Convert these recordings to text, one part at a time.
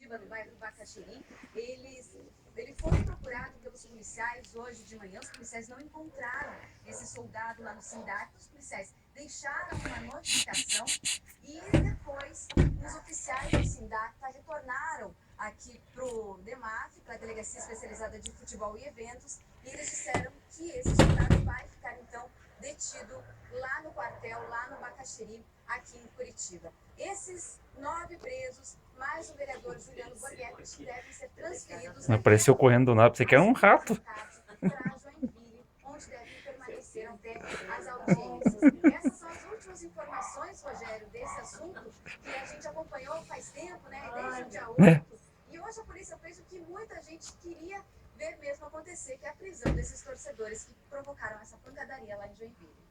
no bairro do Bacaxiri. Ele foi procurado pelos policiais hoje de manhã. Os policiais não encontraram esse soldado lá no Sindac. Os policiais deixaram uma notificação e depois os oficiais do Sindac retornaram aqui para o DEMAF, para a Delegacia Especializada de Futebol e Eventos, e eles disseram que esse soldado vai ficar então detido lá no quartel, lá no Bacaxiri, aqui em Curitiba. Esses 9 presos, mais o vereador Juliano Borghetti, devem ser transferidos. Apareceu correndo do nada, você quer um rato? Para Joinville, onde devem permanecer até as audiências. Essas são as últimas informações, Rogério, desse assunto que a gente acompanhou faz tempo, né? Desde o dia 8. E hoje a polícia fez o que muita gente queria ver mesmo acontecer, que é a prisão desses torcedores que provocaram essa pancadaria lá em Joinville.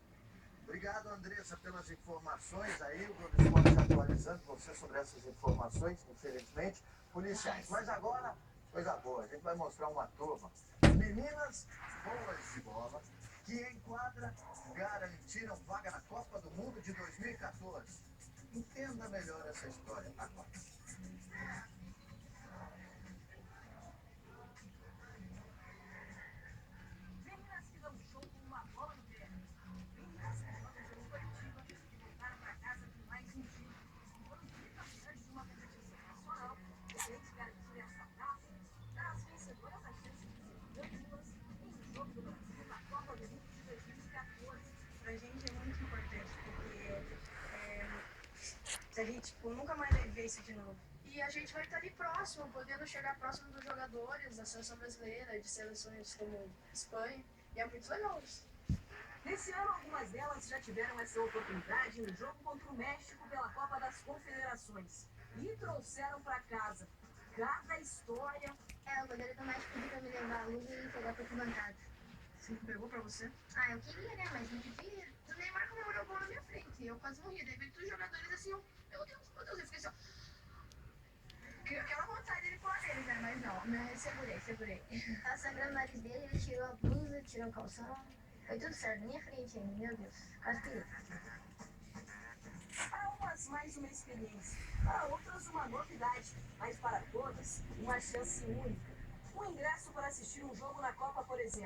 Obrigado, Andressa, pelas informações aí. O Globo Esporte atualizando você sobre essas informações, infelizmente, policiais. Mas agora, coisa boa, a gente vai mostrar uma turma. Meninas boas de bola que em quadra garantiram vaga na Copa do Mundo de 2014. Entenda melhor essa história agora. Meninas que dão show com uma bola no pé. Meninas que jogam pelo Curitiba e voltaram para casa com mais um time. Foram bicampeãs de uma competição nacional, diferente de garantir essa taça, dar às vencedoras a chance de ser campeãs em um jogo do Brasil na Copa do Mundo de 2014. Pra gente é muito importante, porque a gente nunca mais vai ver isso de novo. E a gente vai estar ali próximo, podendo chegar próximo dos jogadores da seleção brasileira, de seleções como Espanha, e é muito legal isso. Nesse ano, algumas delas já tiveram essa oportunidade no jogo contra o México pela Copa das Confederações. E trouxeram para casa cada história. O goleiro do México pediu pra me levar a luva e pegar pra arquibancada. Você pegou pra você? Eu queria, né? Mas não podia. O Neymar comemorou o gol na minha frente. Eu quase morri. Daí veio todos os jogadores assim, meu Deus, eu fiquei assim, ó. Aquela vontade dele pular neles, né? Mas não, né? Segurei. Tá sangrando o nariz dele, ele tirou a blusa, tirou o calção. Foi tudo certo, na minha frente ainda, meu Deus. Quase que Para umas, mais uma experiência. Para outras, uma novidade. Mas para todas, uma chance única. Um ingresso para assistir um jogo na Copa, por exemplo.